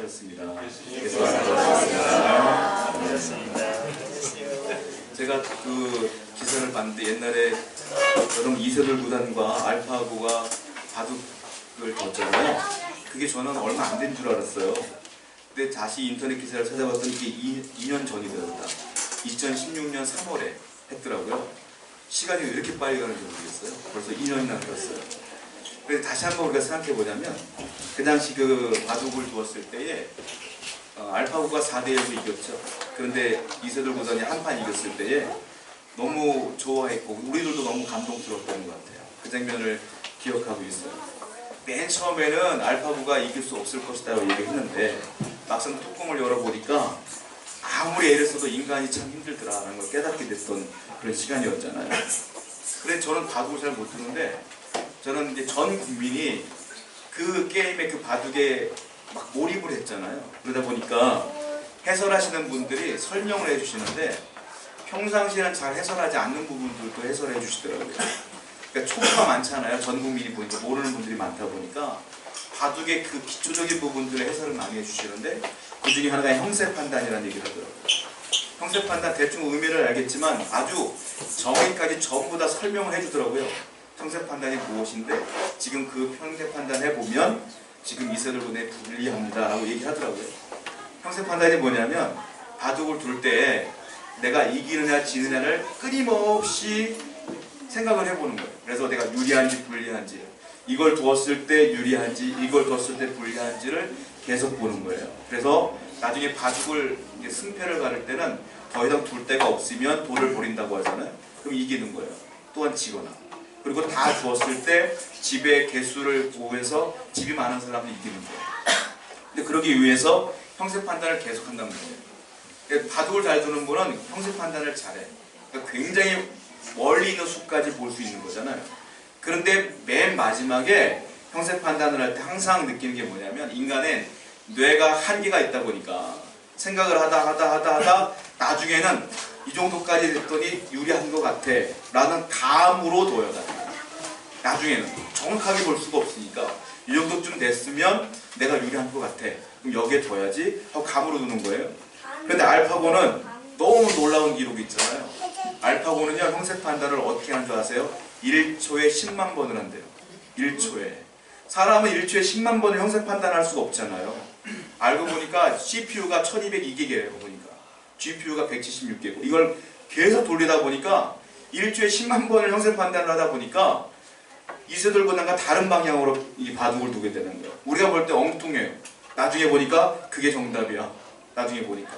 수고하셨습니다. 제가 그 기사를 봤는데 옛날에 여러분 이세돌 구단과 알파고가 바둑을 뒀잖아요. 그게 저는 얼마 안 된 줄 알았어요. 근데 다시 인터넷 기사를 찾아봤더니 이게 2년 전이 되었다. 2016년 3월에 했더라고요. 시간이 왜 이렇게 빨리 가는지 모르겠어요. 벌써 2년이나 흘렀어요. 그래서 다시 한번 우리가 생각해 보자면 그 당시 그 바둑을 두었을 때에 알파고가 4대1로 이겼죠. 그런데 이세돌 구단이 한 판 이겼을 때에 너무 좋아했고 우리들도 너무 감동스러웠던 것 같아요. 그 장면을 기억하고 있어요. 맨 처음에는 알파고가 이길 수 없을 것이다 얘기했는데 막상 뚜껑을 열어보니까 아무리 애를 써도 인간이 참 힘들더라라는 걸 깨닫게 됐던 그런 시간이었잖아요. 그래서 저는 바둑을 잘 못 두는데 저는 이제 전 국민이 그 게임에 그 바둑에 막 몰입을 했잖아요. 그러다 보니까 해설하시는 분들이 설명을 해주시는데 평상시에는 잘 해설하지 않는 부분들도 해설해 주시더라고요. 그러니까 초보가 많잖아요. 전 국민이 보니까 모르는 분들이 많다 보니까 바둑의 그 기초적인 부분들을 해설을 많이 해주시는데 그 중에 하나가 형세 판단이라는 얘기를 하더라고요. 형세 판단 대충 의미를 알겠지만 아주 정의까지 전부 다 설명을 해주더라고요. 형세 판단이 무엇인데 지금 그 형세 판단 해보면 지금 이세돌 군에 불리합니다 라고 얘기하더라고요. 형세 판단이 뭐냐면 바둑을 둘 때 내가 이기느냐 지느냐를 끊임없이 생각을 해보는 거예요. 그래서 내가 유리한지 불리한지 이걸 두었을 때 유리한지 이걸 두었을 때 불리한지를 계속 보는 거예요. 그래서 나중에 바둑을 승패를 가를 때는 더 이상 둘 데가 없으면 돌을 버린다고 하잖아요. 그럼 이기는 거예요. 또한 지거나. 그리고 다 두었을 때 집의 개수를 보호해서 집이 많은 사람은 이기는 거예요. 근데 그러기 위해서 형세 판단을 계속 한다는 거예요. 바둑을 잘 두는 분은 형세 판단을 잘해. 그러니까 굉장히 멀리 있는 수까지 볼 수 있는 거잖아요. 그런데 맨 마지막에 형세 판단을 할 때 항상 느끼는 게 뭐냐면 인간의 뇌가 한계가 있다 보니까 생각을 하다 나중에는 이 정도까지 됐더니 유리한 것 같아 라는 감으로 둬요. 나중에는 정확하게 볼 수가 없으니까 이 정도쯤 됐으면 내가 유리한 것 같아. 그럼 여기에 둬야지 하고 감으로 두는 거예요. 근데 알파고는 너무 놀라운 기록이 있잖아요. 알파고는요 형세 판단을 어떻게 하는 줄 아세요? 1초에 10만 번을 한대요. 1초에. 사람은 1초에 10만 번을 형세 판단할 수가 없잖아요. 알고 보니까 CPU가 1202개예요. 보니까 GPU가 176개고 이걸 계속 돌리다 보니까 1초에 10만 번을 형세 판단을 하다 보니까 이세돌 군단과 다른 방향으로 이 바둑을 두게 되는 거예요. 우리가 볼 때 엉뚱해요. 나중에 보니까 그게 정답이야. 나중에 보니까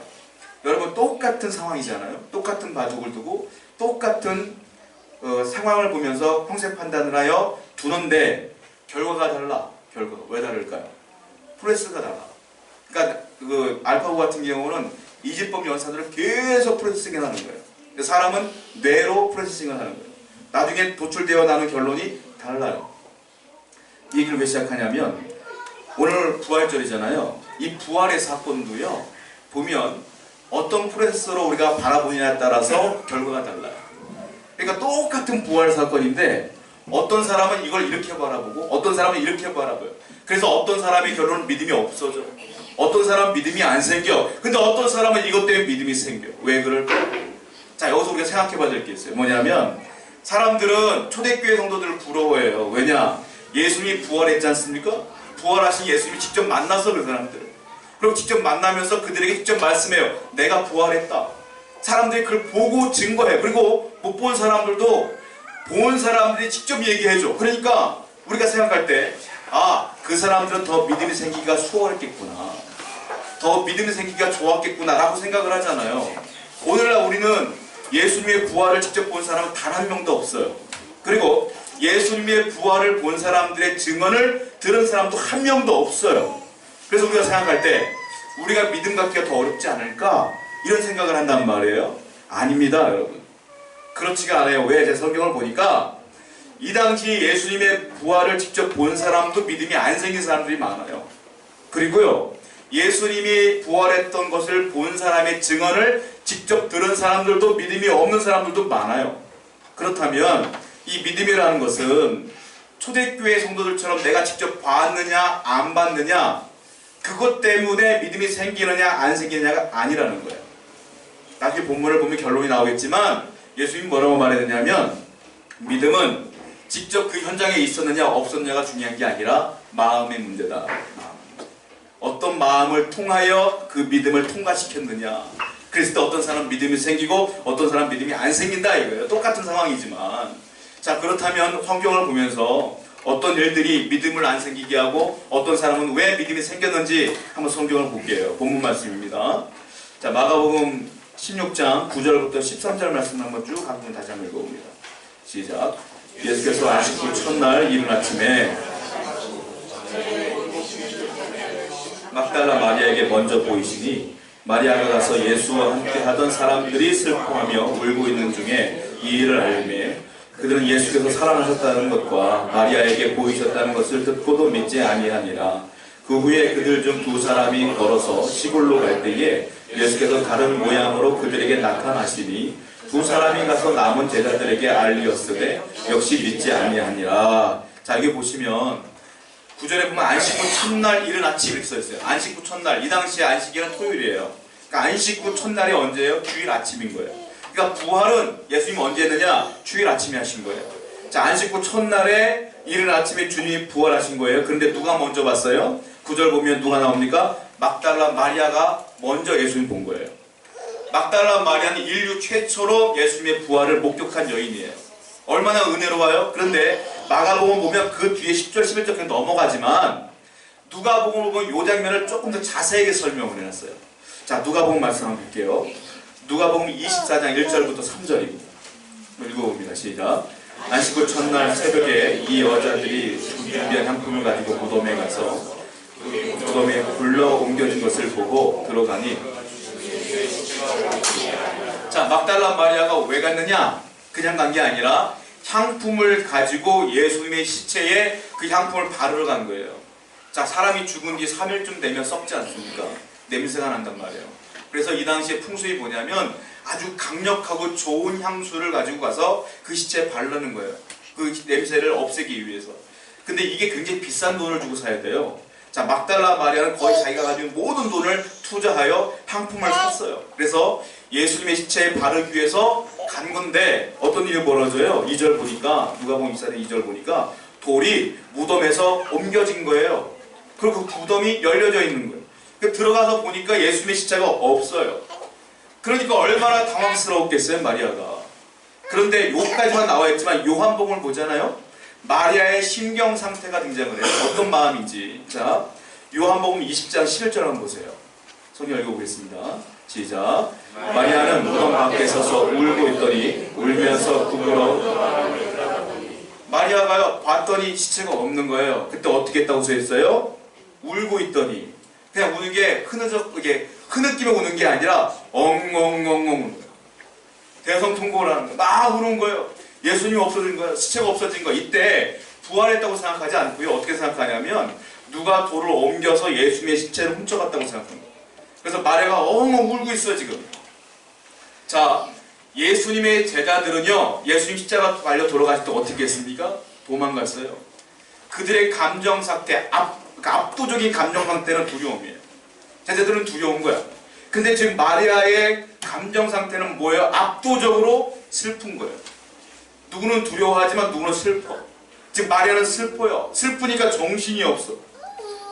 여러분 똑같은 상황이잖아요. 똑같은 바둑을 두고 똑같은 상황을 보면서 형세 판단을 하여 두는데 결과가 달라. 결과가 왜 다를까요? 프로세스가 달라. 그러니까 그 알파고 같은 경우는 이집법 연산들을 계속 프로세싱을 하는 거예요. 근데 사람은 뇌로 프로세싱을 하는 거예요. 나중에 도출되어 나는 결론이 달라요. 이 얘기를 왜 시작하냐면 오늘 부활절이잖아요. 이 부활의 사건도요. 보면 어떤 프로세스로 우리가 바라보느냐에 따라서 결과가 달라요. 그러니까 똑같은 부활 사건인데 어떤 사람은 이걸 이렇게 바라보고 어떤 사람은 이렇게 바라봐요. 그래서 어떤 사람의 결론은 믿음이 없어져. 어떤 사람은 믿음이 안 생겨. 근데 어떤 사람은 이것 때문에 믿음이 생겨. 왜 그럴까? 자, 여기서 우리가 생각해 봐야 될 게 있어요. 뭐냐면 사람들은 초대교회 성도들을 부러워해요. 왜냐? 예수님이 부활했지 않습니까? 부활하신 예수님이 직접 만나서 그 사람들. 그리고 직접 만나면서 그들에게 직접 말씀해요. 내가 부활했다. 사람들이 그걸 보고 증거해요. 그리고 못 본 사람들도 본 사람들이 직접 얘기해줘. 그러니까 우리가 생각할 때 아, 그 사람들은 더 믿음이 생기기가 수월했겠구나. 더 믿음이 생기기가 좋았겠구나 라고 생각을 하잖아요. 오늘날 우리는 예수님의 부활을 직접 본 사람은 단 한 명도 없어요. 그리고 예수님의 부활을 본 사람들의 증언을 들은 사람도 한 명도 없어요. 그래서 우리가 생각할 때 우리가 믿음 갖기가 더 어렵지 않을까? 이런 생각을 한단 말이에요. 아닙니다, 여러분. 그렇지가 않아요. 왜? 제 성경을 보니까 이 당시 예수님의 부활을 직접 본 사람도 믿음이 안 생긴 사람들이 많아요. 그리고요, 예수님이 부활했던 것을 본 사람의 증언을 직접 들은 사람들도 믿음이 없는 사람들도 많아요. 그렇다면 이 믿음이라는 것은 초대교회 성도들처럼 내가 직접 봤느냐 안 봤느냐 그것 때문에 믿음이 생기느냐 안 생기느냐가 아니라는 거예요. 나중에 본문을 보면 결론이 나오겠지만 예수님이 뭐라고 말했느냐면 믿음은 직접 그 현장에 있었느냐 없었느냐가 중요한 게 아니라 마음의 문제다. 어떤 마음을 통하여 그 믿음을 통과시켰느냐. 그랬을 때 어떤 사람은 믿음이 생기고 어떤 사람은 믿음이 안 생긴다 이거예요. 똑같은 상황이지만. 자, 그렇다면 성경을 보면서 어떤 일들이 믿음을 안 생기게 하고 어떤 사람은 왜 믿음이 생겼는지 한번 성경을 볼게요. 본문 말씀입니다. 자, 마가복음 16장 9절부터 13절 말씀 한번 쭉 한번 다시 한번 읽어봅니다. 시작. 예수께서 안식 후 첫날 이른 아침에 막달라 마리아에게 먼저 보이시니 마리아가 가서 예수와 함께 하던 사람들이 슬퍼하며 울고 있는 중에 이 일을 알매 그들은 예수께서 살아나셨다는 것과 마리아에게 보이셨다는 것을 듣고도 믿지 아니하니라. 그 후에 그들 중 두 사람이 걸어서 시골로 갈 때에 예수께서 다른 모양으로 그들에게 나타나시니 두 사람이 가서 남은 제자들에게 알리었으되 역시 믿지 아니하니라. 자, 여기 보시면 9절에 보면 안식 후 첫날 이른 아침 이렇게 써있어요. 안식 후 첫날. 이 당시에 안식일은 토요일이에요. 그러니까 안식 후 첫날이 언제예요? 주일 아침인 거예요. 그러니까 부활은 예수님이 언제 했느냐? 주일 아침에 하신 거예요. 자, 안식 후 첫날에 이른 아침에 주님이 부활하신 거예요. 그런데 누가 먼저 봤어요? 9절 보면 누가 나옵니까? 막달라 마리아가 먼저 예수님 본 거예요. 막달라 마리아는 인류 최초로 예수님의 부활을 목격한 여인이에요. 얼마나 은혜로워요? 그런데 마가복음 보면 그 뒤에 10절, 11절 그냥 넘어가지만 누가복음을 보면 이 장면을 조금 더 자세하게 설명을 해놨어요. 자, 누가복음 말씀 한번 볼게요. 누가복음 24장 1절부터 3절입니다. 읽어봅니다. 시작. 안식 후 첫날 새벽에 이 여자들이 준비한 향품을 가지고 무덤에 가서 무덤에 굴러 옮겨진 것을 보고 들어가니 자, 막달라 마리아가 왜 갔느냐? 그냥 간 게 아니라 향품을 가지고 예수님의 시체에 그 향품을 바르러 간 거예요. 자, 사람이 죽은 뒤 3일쯤 되면 썩지 않습니까? 냄새가 난단 말이에요. 그래서 이 당시에 풍습이 뭐냐면 아주 강력하고 좋은 향수를 가지고 가서 그 시체에 바르는 거예요. 그 냄새를 없애기 위해서. 근데 이게 굉장히 비싼 돈을 주고 사야 돼요. 자, 막달라 마리아는 거의 자기가 가진 모든 돈을 투자하여 향품을 샀어요. 그래서 예수님의 시체에 바르기 위해서 간 건데 어떤 일이 벌어져요? 2절 보니까 누가복음 24장 2절 보니까 돌이 무덤에서 옮겨진 거예요. 그리고 그 무덤이 열려져 있는 거예요. 들어가서 보니까 예수님의 시체가 없어요. 그러니까 얼마나 당황스러웠겠어요, 마리아가. 그런데 여기까지만 나와 있지만 요한복음을 보잖아요. 마리아의 심경 상태가 등장을 해요. 어떤 마음인지. 자, 요한복음 20장 11절 한번 보세요. 성경 읽어보겠습니다. 시작. 마리아는 무덤 밖에 서서 울고 있더니 울면서 구부러 마리아가요 봤더니 시체가 없는 거예요. 그때 어떻게 했다고 써있어요? 울고 있더니 그냥 우는 게 흐느끼며 우는 게 아니라 엉엉엉엉 우는 거예요. 대성통곡을 하는 거예요. 막 우는 거예요. 예수님이 없어진 거예요. 시체가 없어진 거예요. 이때 부활했다고 생각하지 않고요. 어떻게 생각하냐면 누가 돌을 옮겨서 예수님의 시체를 훔쳐갔다고 생각합니다. 그래서 마리아가 엉엉 울고 있어요 지금. 자, 예수님의 제자들은요 예수님 십자가 달려 돌아가실 때 어떻게 했습니까? 도망갔어요. 그들의 감정 상태, 압도적인 감정 상태는 두려움이에요. 제자들은 두려운 거야. 근데 지금 마리아의 감정 상태는 뭐예요? 압도적으로 슬픈 거예요. 누구는 두려워하지만 누구는 슬퍼. 지금 마리아는 슬퍼요. 슬프니까 정신이 없어.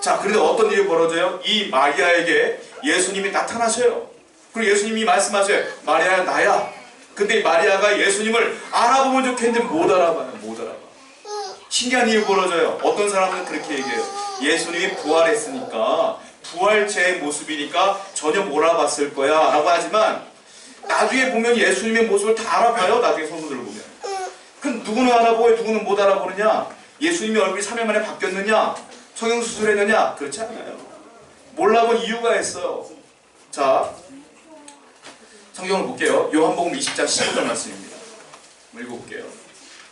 자, 그런데 어떤 일이 벌어져요? 이 마리아에게 예수님이 나타나셔요. 그리고 예수님이 말씀하셔요. 마리아야 나야. 근데 이 마리아가 예수님을 알아보면 좋겠는데 못 알아봐요. 못 알아봐. 신기한 일이 벌어져요. 어떤 사람은 그렇게 얘기해요. 예수님이 부활했으니까 부활체의 모습이니까 전혀 못 알아봤을 거야 라고 하지만 나중에 보면 예수님의 모습을 다 알아봐요. 나중에 성도들 보면. 그럼 누구는 알아보고 누구는 못 알아보느냐? 예수님의 얼굴이 3일 만에 바뀌었느냐? 성형수술했느냐? 그렇지 않아요. 몰라본 이유가 있어요. 자, 성경을 볼게요. 요한복음 20장 15절 말씀입니다. 읽어볼게요.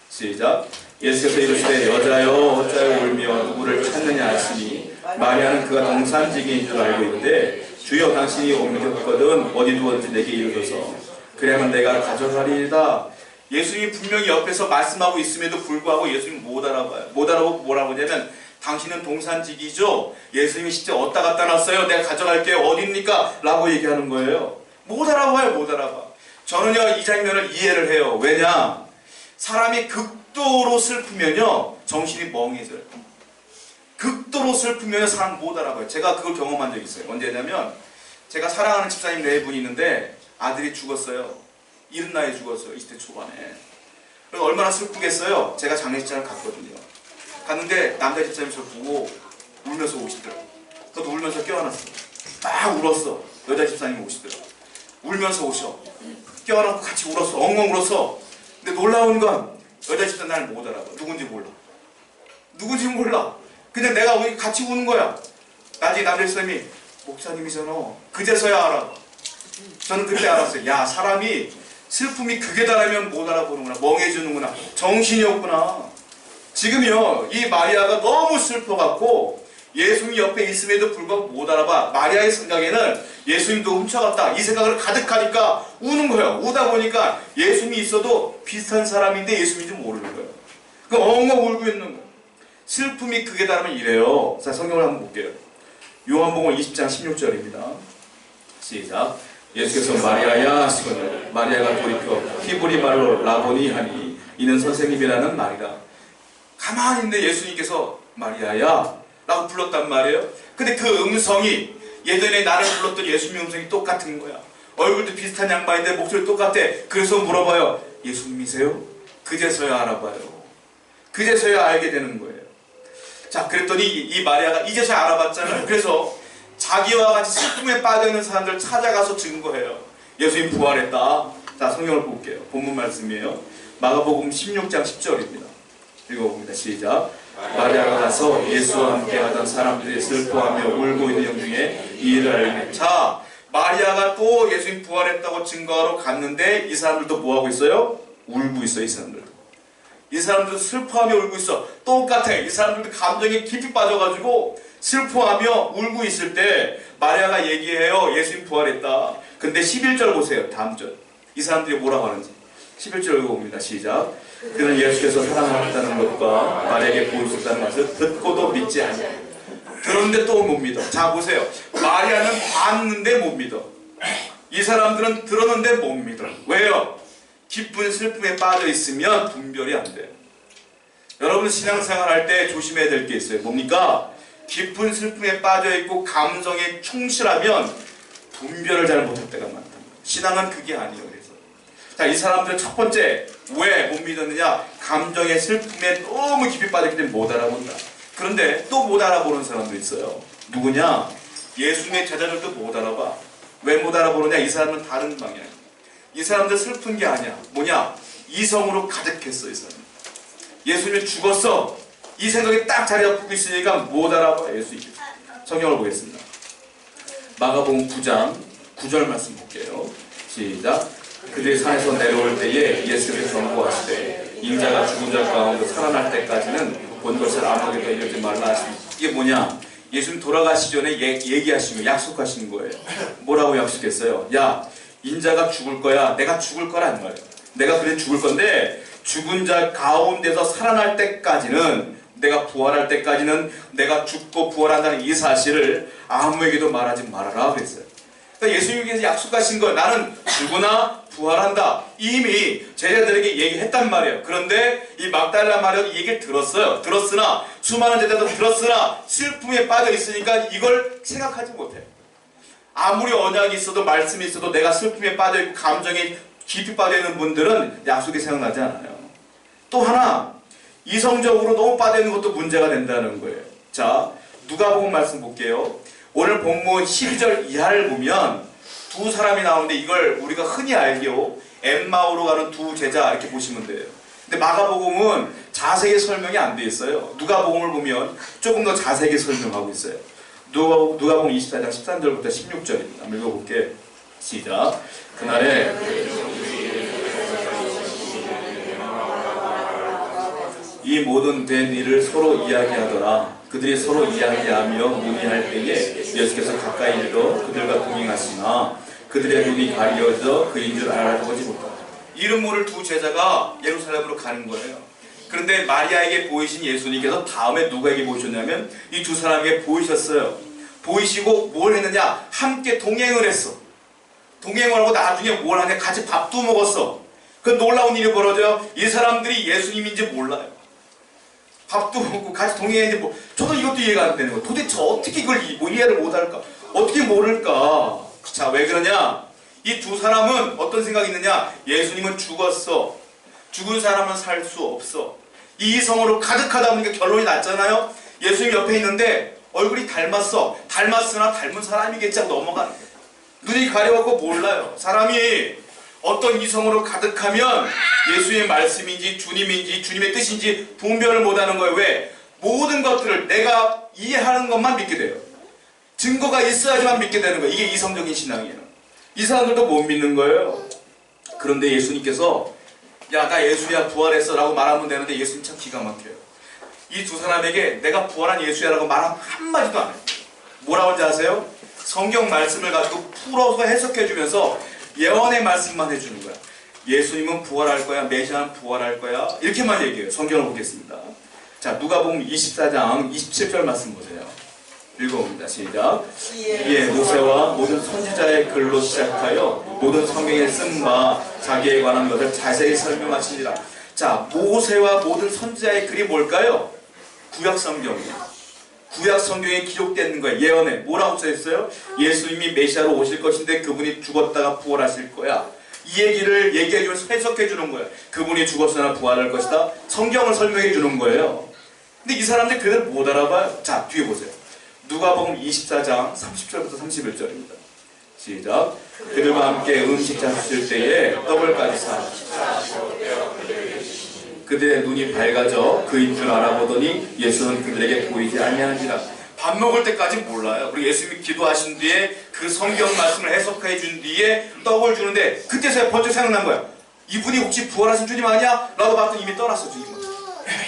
시작. 예수께서 이르시되 여자여 어찌하여 울며 누구를 찾느냐 하시니 마리아는 그가 동산지기인 줄 알고 있는데 주여 당신이 옮겼거든 어디 두었는지 내게 이르소서 그래야만 내가 가져가리이다. 예수님이 분명히 옆에서 말씀하고 있음에도 불구하고 예수님 못 알아봐요. 못 알아보고 뭐라고 하냐면 당신은 동산직이죠? 예수님이 진짜 어디다 갖다 놨어요? 내가 가져갈게요. 어디입니까? 라고 얘기하는 거예요. 못 알아봐요. 못 알아봐. 저는요 이 장면을 이해를 해요. 왜냐? 사람이 극도로 슬프면요 정신이 멍해져요. 극도로 슬프면 사람 못 알아봐요. 제가 그걸 경험한 적이 있어요. 언제냐면 제가 사랑하는 집사님 네 분이 있는데 아들이 죽었어요. 이른 나이에 죽었어요. 20대 초반에. 그래서 얼마나 슬프겠어요. 제가 장례식장을 갔거든요. 갔는데 남자 집사님이 저를 보고 울면서 오시더라고요. 저도 울면서 껴안았어. 막 울었어. 여자 집사님이 오시더라고요. 울면서 오셔. 껴안고 같이 울었어. 엉엉 울었어. 근데 놀라운 건 여자 집사님 나를 못 알아봐. 누군지 몰라. 누군지 몰라. 그냥 내가 같이 우는 거야. 나중에 남자 집사님이 목사님이잖아. 그제서야 알아. 저는 그때 알았어요. 야, 사람이 슬픔이 극에 달하면 못 알아보는구나. 멍해지는구나. 정신이 없구나. 지금요 이 마리아가 너무 슬퍼갖고 예수님 옆에 있음에도 불구하고 못 알아봐. 마리아의 생각에는 예수님도 훔쳐갔다 이 생각을 가득하니까 우는 거예요. 우다 보니까 예수님이 있어도 비슷한 사람인데 예수님인지 모르는 거예요. 그 엉엉 울고 있는 거예요. 슬픔이 극에 달하면 이래요. 자, 성경을 한번 볼게요. 요한복음 20장 16절입니다. 시작. 예수께서 마리아야 하시거늘 마리아가 돌이켜 히브리 말로 라보니 하니 이는 선생님이라는 말이라. 가만히 있는데 예수님께서 마리아야 라고 불렀단 말이에요. 근데 그 음성이 예전에 나를 불렀던 예수님 음성이 똑같은 거야. 얼굴도 비슷한 양반인데 목소리 똑같아. 그래서 물어봐요. 예수님이세요? 그제서야 알아봐요. 그제서야 알게 되는 거예요. 자, 그랬더니 이 마리아가 이제서야 알아봤잖아요. 그래서 자기와 같이 슬픔에 빠져있는 사람들을 찾아가서 증거해요. 예수님 부활했다. 자, 성경을 볼게요. 본문 말씀이에요. 마가복음 16장 10절입니다. 읽어봅니다. 시작. 마리아가 가서 예수와 함께 하던 사람들이 슬퍼하며 울고 있는 영중에 이 일을 알게. 자, 마리아가 또 예수님 부활했다고 증거하러 갔는데 이 사람들도 뭐하고 있어요? 울고 있어요. 이 사람들도. 이 사람들도 슬퍼하며 울고 있어. 똑같아. 이 사람들도 감정에 깊이 빠져가지고 슬퍼하며 울고 있을 때 마리아가 얘기해요. 예수님 부활했다. 근데 11절 보세요. 다음 절. 이 사람들이 뭐라고 하는지. 11절 읽어봅니다. 시작. 그는 예수께서 사랑하셨다는 것과 마리아에게 보이셨다는 것을 듣고도 믿지 않아요. 들었는데 또 못 믿어. 자, 보세요. 마리아는 봤는데 못 믿어. 이 사람들은 들었는데 못 믿어. 왜요? 깊은 슬픔에 빠져 있으면 분별이 안 돼요. 여러분 신앙생활 할 때 조심해야 될 게 있어요. 뭡니까? 깊은 슬픔에 빠져 있고 감성에 충실하면 분별을 잘 못할 때가 많다. 신앙은 그게 아니에요. 그래서 자, 이 사람들은 첫 번째 왜 못 믿었느냐? 감정의 슬픔에 너무 깊이 빠졌기 때문에 못 알아본다. 그런데 또 못 알아보는 사람도 있어요. 누구냐? 예수님의 제자들도 못 알아봐. 왜 못 알아보느냐? 이 사람은 다른 방향이야. 이 사람들 슬픈 게 아니야. 뭐냐? 이성으로 가득했어. 이 사람. 예수님이 죽었어. 이 생각이 딱 자리 잡고 있으니까 못 알아봐. 예수님께서. 성경을 보겠습니다. 마가복음 9장 9절 말씀 볼게요. 시작. 그들이 산에서 내려올 때에 예수께서 경고하시되 인자가 죽은 자 가운데 살아날 때까지는 본 것을 아무에게도 이르지 말라 하십니다. 이게 뭐냐? 예수님 돌아가시기 전에 얘기하신 거예요. 약속하신 거예요. 뭐라고 약속했어요? 야, 인자가 죽을 거야. 내가 죽을 거란 말이에요. 내가 그래 죽을 건데 죽은 자 가운데서 살아날 때까지는, 내가 부활할 때까지는 내가 죽고 부활한다는 이 사실을 아무에게도 말하지 말아라 그랬어요. 그러니까 예수님께서 약속하신 거예요. 나는 죽으나 부활한다. 이미 제자들에게 얘기했단 말이에요. 그런데 이 막달라 마리아도 이 얘기를 들었어요. 들었으나 수많은 제자도 들었으나 슬픔에 빠져 있으니까 이걸 생각하지 못해요. 아무리 언약이 있어도 말씀이 있어도 내가 슬픔에 빠져 있고 감정에 깊이 빠져 있는 분들은 약속이 생각나지 않아요. 또 하나, 이성적으로 너무 빠져 있는 것도 문제가 된다는 거예요. 자, 누가복음 말씀 볼게요. 오늘 본문 12절 이하를 보면 두 사람이 나오는데 이걸 우리가 흔히 알기로 엠마오로 가는 두 제자 이렇게 보시면 돼요. 근데 마가복음은 자세히 설명이 안 돼 있어요. 누가복음을 보면 조금 더 자세히 설명하고 있어요. 누가복음 24장 13절부터 16절입니다. 한번 읽어볼게요. 시작. 그날에 이 모든 된 일을 서로 이야기하더라. 그들이 서로 이야기하며 문의할 때에 예수께서 가까이 이르러 그들과 동행하시나 그들의 눈이 가려져 그인 줄 알아보지 못하다. 이름 모를 두 제자가 예루살렘으로 가는 거예요. 그런데 마리아에게 보이신 예수님께서 다음에 누구에게 보이셨냐면 이 두 사람에게 보이셨어요. 보이시고 뭘 했느냐? 함께 동행을 했어. 동행을 하고 나중에 뭘 하냐? 같이 밥도 먹었어. 그 놀라운 일이 벌어져요. 이 사람들이 예수님인지 몰라요. 밥도 먹고 같이 동행했는데 뭐, 저도 이것도 이해가 안 되는 거예요. 도대체 어떻게 이걸 이해를 못할까? 어떻게 모를까? 자, 왜 그러냐? 이 두 사람은 어떤 생각이 있느냐? 예수님은 죽었어. 죽은 사람은 살 수 없어. 이 이성으로 가득하다 보니까 결론이 났잖아요. 예수님 옆에 있는데 얼굴이 닮았어. 닮았으나 닮은 사람이겠지 하고 넘어가는 거예요. 눈이 가려갖고 몰라요. 사람이 어떤 이성으로 가득하면 예수의 말씀인지 주님인지 주님의 뜻인지 분별을 못하는 거예요. 왜? 모든 것들을 내가 이해하는 것만 믿게 돼요. 증거가 있어야지만 믿게 되는 거예요. 이게 이성적인 신앙이에요. 이 사람들도 못 믿는 거예요. 그런데 예수님께서 야, 나 예수야 부활했어 라고 말하면 되는데 예수님 참 기가 막혀요. 이 두 사람에게 내가 부활한 예수야 라고 말하면 한마디도 안 해요. 뭐라고 하는지 아세요? 성경 말씀을 가지고 풀어서 해석해주면서 예언의 말씀만 해주는 거야. 예수님은 부활할 거야, 메시아는 부활할 거야, 이렇게만 얘기해요. 성경을 보겠습니다. 자, 누가복음 24장 27절 말씀 보세요. 읽어봅니다. 시작. 이에 모세와 모든 선지자의 글로 시작하여 모든 성경에 쓴 바 자기에 관한 것을 자세히 설명하시니라. 자, 모세와 모든 선지자의 글이 뭘까요? 구약 성경이에요. 구약 성경에 기록되는 거예요. 예언에 뭐라고 써있어요? 예수님이 메시아로 오실 것인데 그분이 죽었다가 부활하실 거야. 이 얘기를 얘기해주면서 해석해주는 거예요. 그분이 죽었으나 부활할 것이다. 성경을 설명해주는 거예요. 근데 이 사람들 그대로 못 알아봐요. 자, 뒤에 보세요. 누가복음 24장 30절부터 31절입니다. 시작. 그들과 함께 음식 잡수실 때에 떡을 까지 사 그들의 눈이 밝아져 그인 줄 알아보더니 예수는 그들에게 보이지 아니하니라. 밥 먹을 때까지 몰라요. 그리고 예수님이 기도하신 뒤에 그 성경 말씀을 해석해 준 뒤에 떡을 주는데 그때서야 번쩍 생각난 거야. 이분이 혹시 부활하신 주님 아니야? 라고 봤더니 이미 떠났어 주님은.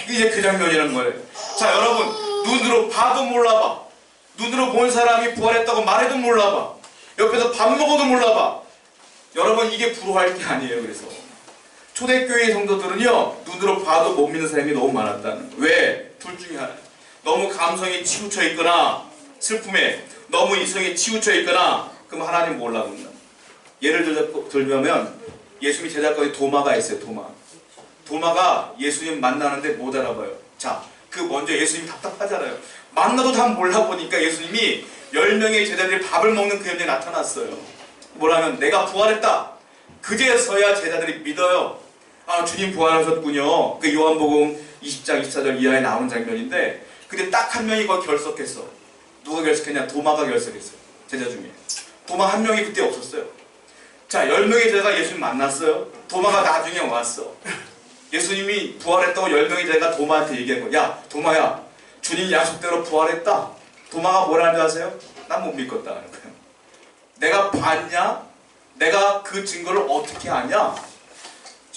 이게 그 장면이라는 거예요. 자, 여러분 눈으로 봐도 몰라봐. 눈으로 본 사람이 부활했다고 말해도 몰라봐. 옆에서 밥 먹어도 몰라봐. 여러분 이게 불효할 게 아니에요. 그래서 초대교회 성도들은요 눈으로 봐도 못 믿는 사람이 너무 많았다는 거예요. 왜? 둘 중에 하나. 너무 감성이 치우쳐 있거나 슬픔에 너무 이성이 치우쳐 있거나 그럼 하나님 몰라고 한다. 예를 들면 예수님이 제자거리 도마가 있어요. 도마가 예수님 만나는데 못 알아봐요. 자, 그 먼저 예수님이 답답하잖아요. 만나도 다 몰라보니까 예수님이 10명의 제자들이 밥을 먹는 그 현장에 나타났어요. 뭐라면 내가 부활했다. 그제서야 제자들이 믿어요. 아, 주님 부활하셨군요. 그 요한복음 20장 24절 이하에 나오는 장면인데 근데 딱 한 명이 거기 결석했어. 누가 결석했냐? 도마가 결석했어요. 제자 중에. 도마 한 명이 그때 없었어요. 자, 10명의 제자가 예수님 만났어요. 도마가 나중에 왔어. 예수님이 부활했다고 10명의 제자가 도마한테 얘기한 거야. 야, 도마야, 주님 약속대로 부활했다. 도마가 뭐라는 줄 아세요? 난 못 믿겠다. 내가 봤냐? 내가 그 증거를 어떻게 아냐?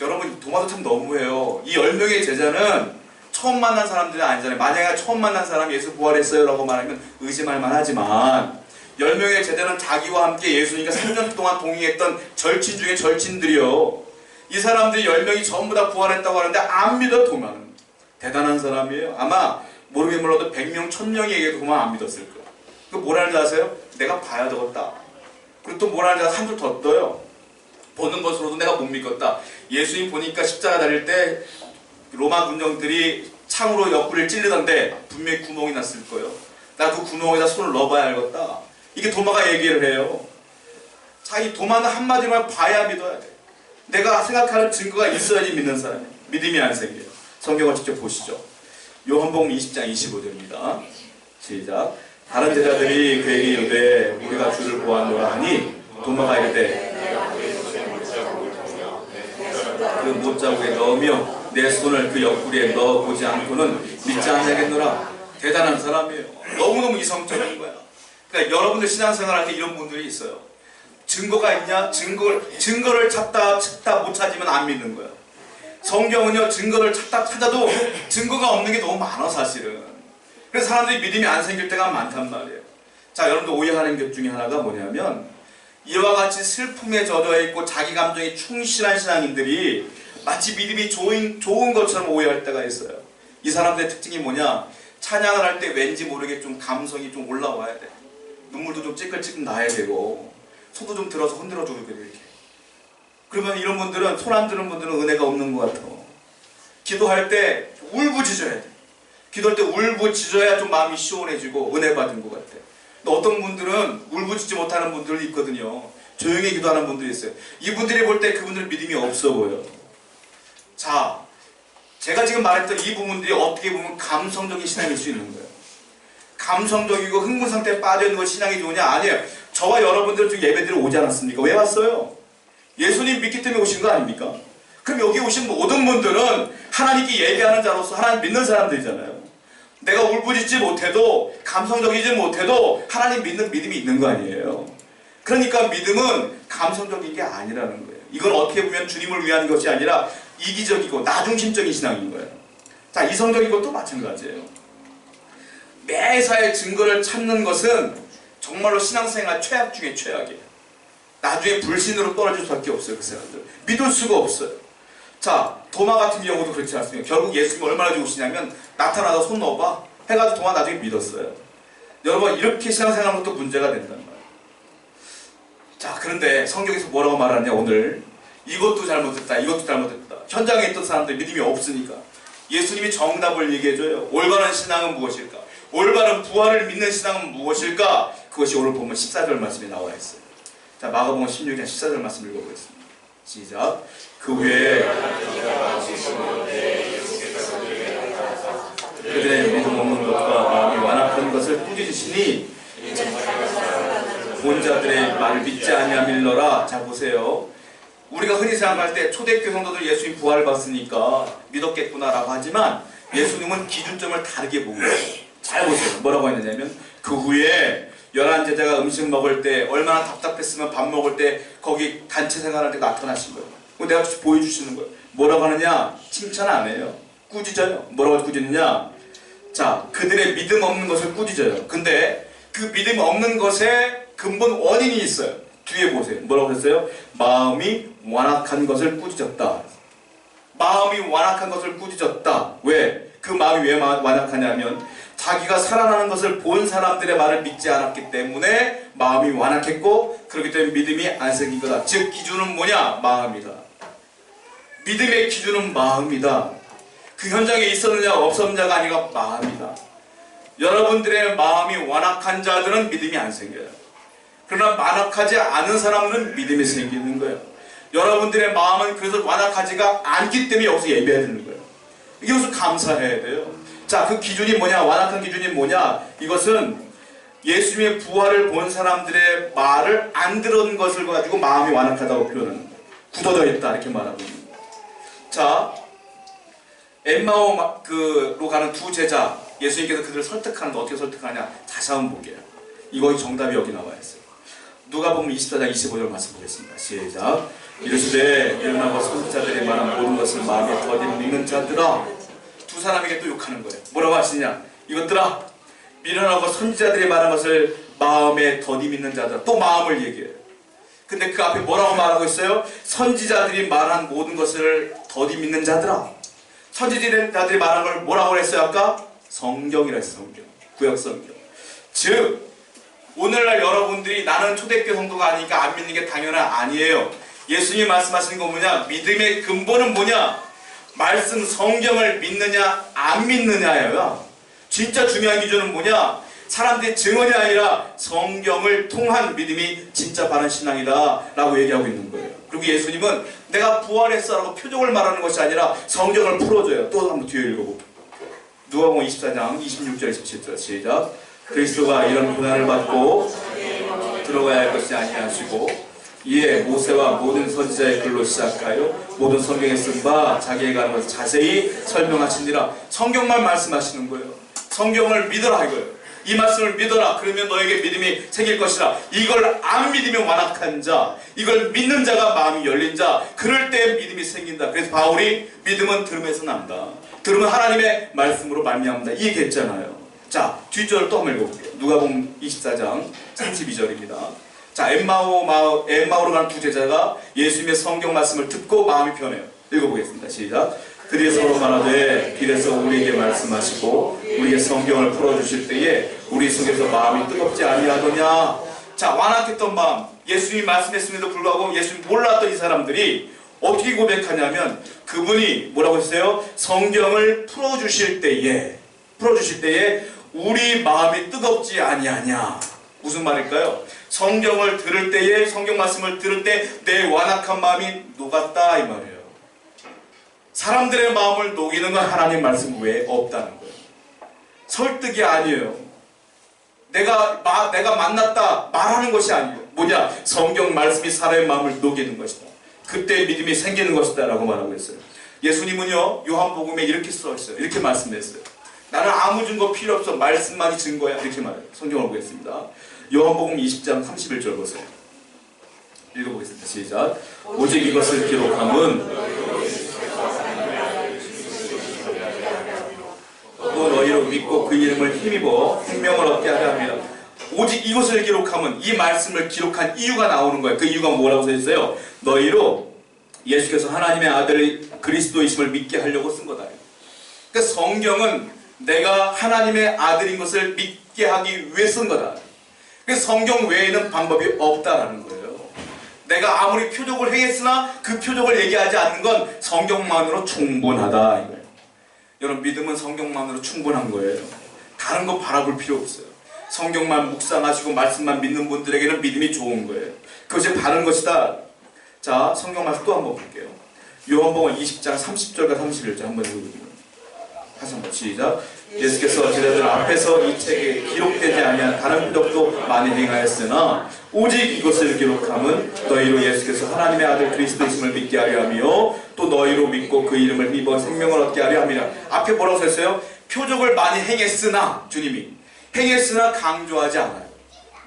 여러분, 도마도 참 너무해요. 이 10명의 제자는 처음 만난 사람들이 아니잖아요. 만약에 처음 만난 사람이 예수 부활했어요 라고 말하면 의심할 만하지만 10명의 제자는 자기와 함께 예수님과 3년 동안 동행했던 절친 중에 절친들이요. 이 사람들이 10명이 전부 다 부활했다고 하는데 안 믿어. 도마는 대단한 사람이에요. 아마 모르긴 몰라도 100명, 1000명이 얘기해도 도마 안 믿었을 거예요. 그 뭐라는 줄 아세요? 내가 봐야 되겠다. 그리고 또 뭐라는 줄 아세요? 한 줄 더 떠요. 보는 것으로도 내가 못 믿겠다. 예수님 보니까 십자가 달릴 때 로마 군정들이 창으로 옆구리를 찔르던데 분명히 구멍이 났을 거예요. 나 그 구멍에다 손을 넣어봐야 알겠다. 이게 도마가 얘기를 해요. 자기 도마는 한마디만 봐야 믿어야 돼. 내가 생각하는 증거가 있어야지 믿는 사람이에요. 믿음이 안 생겨요. 성경을 직접 보시죠. 요한복음 20장 25절입니다. 시작. 다른 제자들이 그에게 이르되 우리가 주를 보았노라 하니 도마가 이르되 그 못자국에 넣으며 내 손을 그 옆구리에 넣어보지 않고는 믿지 않겠노라. 대단한 사람이에요. 너무너무 이성적인 거야. 그러니까 여러분들 신앙생활 할 때 이런 분들이 있어요. 증거가 있냐? 증거를 찾다 못 찾으면 안 믿는 거야. 성경은요 증거를 찾아도 증거가 없는 게 너무 많아 사실은. 그래서 사람들이 믿음이 안 생길 때가 많단 말이에요. 자, 여러분들 오해하는 것 중에 하나가 뭐냐면 이와 같이 슬픔에 젖어 있고 자기 감정이 충실한 신앙인들이 마치 믿음이 좋은 것처럼 오해할 때가 있어요. 이 사람들의 특징이 뭐냐? 찬양을 할 때 왠지 모르게 좀 감성이 좀 올라와야 돼. 눈물도 좀 찔끔찔끔 나야 되고 손도 좀 들어서 흔들어주고 이렇게. 그러면 이런 분들은, 손 안 드는 분들은 은혜가 없는 것 같아. 기도할 때 울부짖어야 돼. 기도할 때 울부짖어야 좀 마음이 시원해지고 은혜 받은 것 같아. 근데 어떤 분들은 울부짖지 못하는 분들이 있거든요. 조용히 기도하는 분들이 있어요. 이분들이 볼 때 그분들 믿음이 없어 보여. 자, 제가 지금 말했던 이 부분들이 어떻게 보면 감성적인 신앙일 수 있는 거예요. 감성적이고 흥분 상태에 빠져있는 거 신앙이 좋으냐? 아니에요. 저와 여러분들은 지금 예배드리러 오지 않았습니까? 왜 왔어요? 예수님 믿기 때문에 오신 거 아닙니까? 그럼 여기 오신 모든 분들은 하나님께 예배하는 자로서 하나님 믿는 사람들이잖아요. 내가 울부짖지 못해도, 감성적이지 못해도 하나님 믿는 믿음이 있는 거 아니에요. 그러니까 믿음은 감성적인 게 아니라는 거예요. 이건 어떻게 보면 주님을 위한 것이 아니라 이기적이고 나중심적인 신앙인 거예요. 자, 이성적인 것도 마찬가지예요. 매사에 증거를 찾는 것은 정말로 신앙생활 최악 중에 최악이에요. 나중에 불신으로 떨어질 수밖에 없어요. 그 사람들 믿을 수가 없어요. 자, 도마 같은 경우도 그렇지 않습니까? 결국 예수님이 얼마나 좋으시냐면 나타나서 손 넣어봐 해가지고 도마 나중에 믿었어요. 여러분, 이렇게 신앙생활하는 것도 문제가 된단 말이에요. 자, 그런데 성경에서 뭐라고 말하냐? 오늘 이것도 잘못했다, 이것도 잘못했다. 현장에 있던 사람들 믿음이 없으니까 예수님이 정답을 얘기해줘요. 올바른 신앙은 무엇일까? 올바른 부활을 믿는 신앙은 무엇일까? 그것이 오늘 보면 14절 말씀에 나와 있어요. 자, 마가복음 16장 14절 말씀 읽어보겠습니다. 시작. 그 후에 그들의 믿음 없는 것과 마음이 완악한 것을 꾸짖으시니 본 자들의 말을 믿지 아니하밀러라. 자, 보세요. 우리가 흔히 생각할 때 초대교회 성도들 예수님 부활을 봤으니까 믿었겠구나라고 하지만 예수님은 기준점을 다르게 보고 있어요. 잘 보세요. 뭐라고 했느냐면 그 후에 11제자가 음식 먹을 때 얼마나 답답했으면 밥 먹을 때 거기 단체 생활할 때 나타나신 거예요. 내가 보여주시는 거예요. 뭐라고 하느냐? 칭찬 안 해요. 꾸짖어요. 뭐라고 꾸짖느냐? 자, 그들의 믿음 없는 것을 꾸짖어요. 근데 그 믿음 없는 것에 근본 원인이 있어요. 뒤에 보세요. 뭐라고 했어요? 마음이 완악한 것을 꾸짖었다. 마음이 완악한 것을 꾸짖었다. 왜? 그 마음이 왜 완악하냐면 자기가 살아나는 것을 본 사람들의 말을 믿지 않았기 때문에 마음이 완악했고, 그렇기 때문에 믿음이 안 생긴 거다. 즉 기준은 뭐냐? 마음이다. 믿음의 기준은 마음이다. 그 현장에 있었느냐 없었느냐가 아니라 마음이다. 여러분들의 마음이 완악한 자들은 믿음이 안 생겨요. 그러나 완악하지 않은 사람은 믿음이 생기는 거예요. 여러분들의 마음은 그래서 완악하지가 않기 때문에 여기서 예배해야 되는 거예요. 이것을 감사해야 돼요. 자, 그 기준이 뭐냐? 완악한 기준이 뭐냐? 이것은 예수님의 부활을 본 사람들의 말을 안 들은 것을 가지고 마음이 완악하다고 표현하는 거예요. 굳어져 있다 이렇게 말하고 있는 거예요. 자, 엠마오로 가는 두 제자, 예수님께서 그들을 설득하는데 어떻게 설득하냐? 다시 한번 볼게요. 이거 정답이 여기 나와 있어요. 누가복음 24장 25절 말씀 보겠습니다. 시작. 이르시되 일어나고 선지자들이 말한 모든 것을 마음에 더디 믿는 자들아. 두 사람에게 또 욕하는 거예요. 뭐라고 하시냐? 이것들아, 일어나고 선지자들이 말한 것을 마음에 더디 믿는 자들아. 또 마음을 얘기해요. 근데 그 앞에 뭐라고 말하고 있어요? 선지자들이 말한 모든 것을 더디 믿는 자들아. 선지자들이 말한 걸 뭐라고 했어요 아까? 성경이라 했어요. 성경. 구약 성경. 즉 오늘날 여러분들이 나는 초대교회 성도가 아니니까 안 믿는 게 당연한 아니에요. 예수님이 말씀하시는 건 뭐냐? 믿음의 근본은 뭐냐? 말씀 성경을 믿느냐 안 믿느냐예요. 진짜 중요한 기준은 뭐냐? 사람들의 증언이 아니라 성경을 통한 믿음이 진짜 바른 신앙이다 라고 얘기하고 있는 거예요. 그리고 예수님은 내가 부활했어 라고 표적을 말하는 것이 아니라 성경을 풀어줘요. 또 한번 뒤에 읽어볼게요. 누가복음 24장 26절 27절 시작. 그리스도가 이런 고난을 받고 들어가야 할 것이 아니하시고 이에 모세와 모든 선지자의 글로 시작하여 모든 성경에 쓴 바 자기에 관한 것을 자세히 설명하시니라. 성경만 말씀하시는 거예요. 성경을 믿어라 이거예요. 이 말씀을 믿어라. 그러면 너에게 믿음이 생길 것이라. 이걸 안 믿으면 완악한 자, 이걸 믿는 자가 마음이 열린 자, 그럴 때 믿음이 생긴다. 그래서 바울이 믿음은 들음에서 난다. 들으면 하나님의 말씀으로 말미암는다 이 얘기했잖아요. 자, 뒷절을 또 한번 읽어볼게요. 누가복음 24장 32절입니다. 자, 엠마오로 가는 두 제자가 예수님의 성경 말씀을 듣고 마음이 변해요. 읽어보겠습니다. 시작. 그들이 서로 말하되 길에서 우리에게 말씀하시고 우리의 성경을 풀어주실 때에 우리 속에서 마음이 뜨겁지 아니하더냐. 자, 완악했던 마음, 예수님이 말씀했음에도 불구하고 예수님 몰랐던 이 사람들이 어떻게 고백하냐면 그분이 뭐라고 했어요? 성경을 풀어주실 때에 우리 마음이 뜨겁지 아니하냐. 무슨 말일까요? 성경을 들을 때에, 성경 말씀을 들을 때 내 완악한 마음이 녹았다 이 말이에요. 사람들의 마음을 녹이는 건 하나님 말씀 외에 없다는 거예요. 설득이 아니에요. 내가 만났다 말하는 것이 아니에요. 뭐냐? 성경 말씀이 사람의 마음을 녹이는 것이다. 그때 믿음이 생기는 것이다 라고 말하고 있어요. 예수님은요, 요한복음에 이렇게 써 있어요. 이렇게 말씀했어요. 나는 아무 증거 필요 없어. 말씀만이 증거야. 이렇게 말해요. 성경을 보겠습니다. 요한복음 20장 31절 보세요. 읽어보겠습니다. 시작. 오직 이것을 기록함은 또 너희로 믿고 그 이름을 힘입어 생명을 얻게 하려 합니다. 오직 이것을 기록함은, 이 말씀을 기록한 이유가 나오는 거예요. 그 이유가 뭐라고 써 있어요? 너희로 예수께서 하나님의 아들 그리스도이심을 믿게 하려고 쓴 거다. 그러니까 성경은 내가 하나님의 아들인 것을 믿게 하기 위해 쓴 거다. 그래서 성경 외에는 방법이 없다라는 거예요. 내가 아무리 표적을 행했으나 그 표적을 얘기하지 않는 건 성경만으로 충분하다 이거예요. 여러분, 믿음은 성경만으로 충분한 거예요. 다른 거 바라볼 필요 없어요. 성경만 묵상하시고 말씀만 믿는 분들에게는 믿음이 좋은 거예요. 그것이 바른 것이다. 자, 성경 말씀 또 한번 볼게요. 요한복음 20장 30절과 31절 한번 읽어보세요. 다시 한번 시작. 예수께서 제자들 앞에서 이 책에 기록되지 아니한 다른 표적도 많이 행하였으나 오직 이것을 기록함은 너희로 예수께서 하나님의 아들 그리스도이심을 믿게 하려 하며 또 너희로 믿고 그 이름을 입어 생명을 얻게 하려 함이라. 앞에 뭐라고 썼어요? 표적을 많이 행했으나, 주님이 행했으나 강조하지 않아요.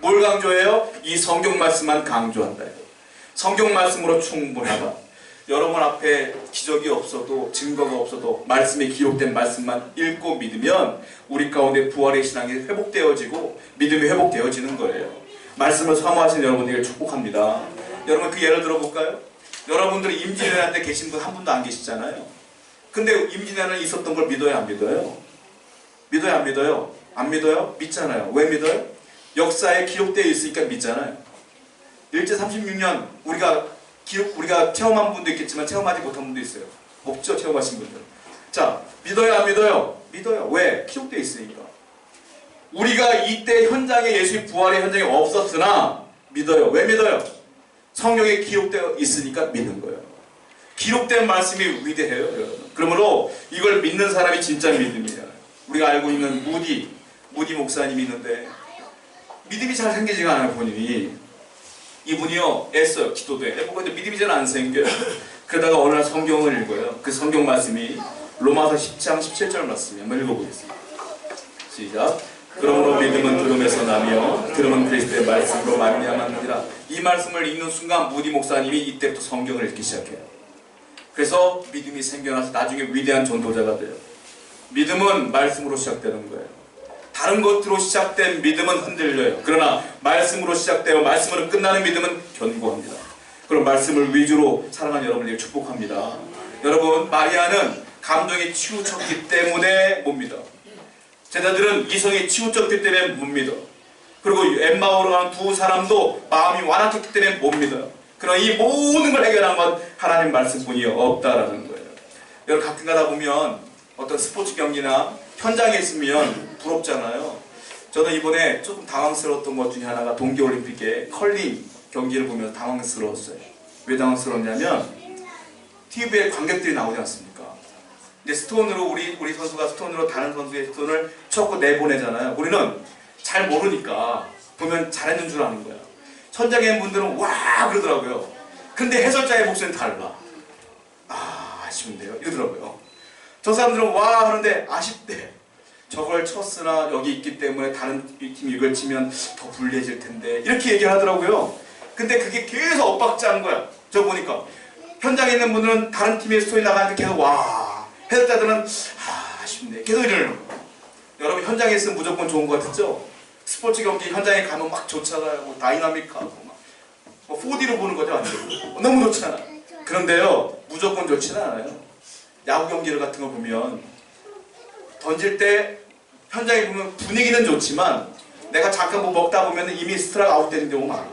뭘 강조해요? 이 성경 말씀만 강조한다. 성경 말씀으로 충분하다. 여러분 앞에 기적이 없어도, 증거가 없어도 말씀에 기록된 말씀만 읽고 믿으면 우리 가운데 부활의 신앙이 회복되어지고 믿음이 회복되어지는 거예요. 말씀을 사모하시는 여러분들에게 축복합니다. 여러분, 그 예를 들어볼까요? 여러분들이 임진왜란 때 계신 분 한 분도 안 계시잖아요. 근데 임진왜란이 있었던 걸 믿어요, 안 믿어요? 믿어요, 안 믿어요? 안 믿어요? 믿잖아요. 왜 믿어요? 역사에 기록되어 있으니까 믿잖아요. 일제 36년 우리가 체험한 분도 있겠지만 체험하지 못한 분도 있어요. 없죠, 체험하신 분들. 자, 믿어요, 안 믿어요? 믿어요. 왜? 기록되어 있으니까. 우리가 이때 현장에, 예수의 부활의 현장에 없었으나 믿어요. 왜 믿어요? 성경에 기록되어 있으니까 믿는 거예요. 기록된 말씀이 위대해요, 여러분. 그러므로 이걸 믿는 사람이 진짜 믿음이에요. 우리가 알고 있는 무디 목사님이 있는데 믿음이 잘 생기지가 않아요, 본인이. 이분이요, 애써요. 기도도 해. 해보고 믿음이 잘 안 생겨요. 그러다가 어느 날 성경을 읽어요. 그 성경 말씀이 로마서 10장 17절 말씀이 한번 읽어보겠습니다. 시작. 그러므로 믿음은 들음에서 나며 들음은 그리스도의 말씀으로 말미암았느니라. 이 말씀을 읽는 순간 무디 목사님이 이때부터 성경을 읽기 시작해요. 그래서 믿음이 생겨나서 나중에 위대한 전도자가 돼요. 믿음은 말씀으로 시작되는 거예요. 다른 것으로 시작된 믿음은 흔들려요. 그러나 말씀으로 시작되어 말씀으로 끝나는 믿음은 견고합니다. 그럼 말씀을 위주로 사랑하는 여러분에게 축복합니다. 여러분, 마리아는 감정이 치우쳤기 때문에 못 믿어. 제자들은 이성이 치우쳤기 때문에 못 믿어. 그리고 엠마오로 가는 두 사람도 마음이 완악했기 때문에 못 믿어요. 그러나 이 모든 걸 해결한 건 하나님 말씀뿐이 없다라는 거예요. 여러분, 가끔 가다 보면 어떤 스포츠 경기나 현장에 있으면 부럽잖아요. 저는 이번에 조금 당황스러웠던 것 중에 하나가 동계올림픽의 컬링 경기를 보면서 당황스러웠어요. 왜 당황스러웠냐면 TV에 관객들이 나오지 않습니까? 이제 스톤으로 우리 선수가 스톤으로 다른 선수의 스톤을 쳤고 내보내잖아요. 우리는 잘 모르니까 보면 잘했는 줄 아는 거야. 현장에 있는 분들은 와 그러더라고요. 근데 해설자의 목소리는 달라. 아쉬운데요? 이러더라고요. 저 사람들은 와 하는데 아쉽대. 저걸 쳤으나 여기 있기 때문에 다른 팀이 이걸 치면 더 불리해질 텐데 이렇게 얘기를 하더라고요. 근데 그게 계속 엇박자는 거야. 저 보니까 현장에 있는 분들은 다른 팀의 스토리 나가는데 계속 와, 해설자들은 아쉽네 계속 이러는 거야. 여러분, 현장에 있으면 무조건 좋은 거 같죠? 스포츠 경기 현장에 가면 막 좋잖아요. 뭐 다이나믹하고 막 4D로 보는 거죠, 완전. 너무 좋잖아. 그런데요, 무조건 좋지는 않아요. 야구 경기 같은 거 보면 던질 때 현장에 보면 분위기는 좋지만 내가 잠깐 뭐 먹다 보면 이미 스트라이크 아웃 되는 경우가 많아.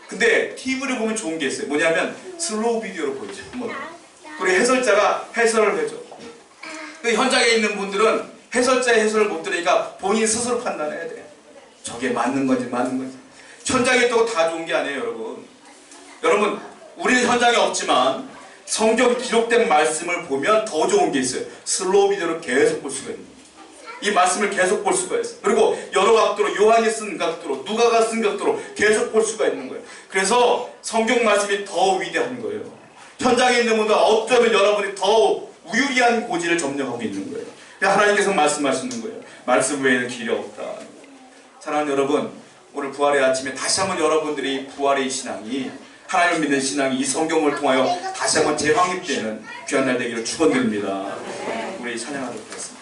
근데 TV를 보면 좋은 게 있어요. 뭐냐면 슬로우 비디오로 보이죠. 그리고 해설자가 해설을 해줘. 그 현장에 있는 분들은 해설자의 해설을 못 들으니까 본인 스스로 판단해야 돼. 저게 맞는 건지 맞는 건지. 현장에 있다고 다 좋은 게 아니에요, 여러분. 여러분, 우리는 현장에 없지만 성경 기록된 말씀을 보면 더 좋은 게 있어요. 슬로우 비디오로 계속 볼 수가 있는 거예요. 이 말씀을 계속 볼 수가 있어요. 그리고 여러 각도로, 요한이 쓴 각도로, 누가가 쓴 각도로 계속 볼 수가 있는 거예요. 그래서 성경 말씀이 더 위대한 거예요. 현장에 있는 분들 어쩌면 여러분이 더 유리한 고지를 점령하고 있는 거예요. 하나님께서 말씀하시는 거예요. 말씀 외에는 길이 없다. 사랑하는 여러분, 오늘 부활의 아침에 다시 한번 여러분들이 부활의 신앙이, 하나님을 믿는 신앙이 이 성경을 통하여 다시 한번 재확립되는 귀한 날 되기를 축원드립니다. 우리 찬양하도록 하겠습니다.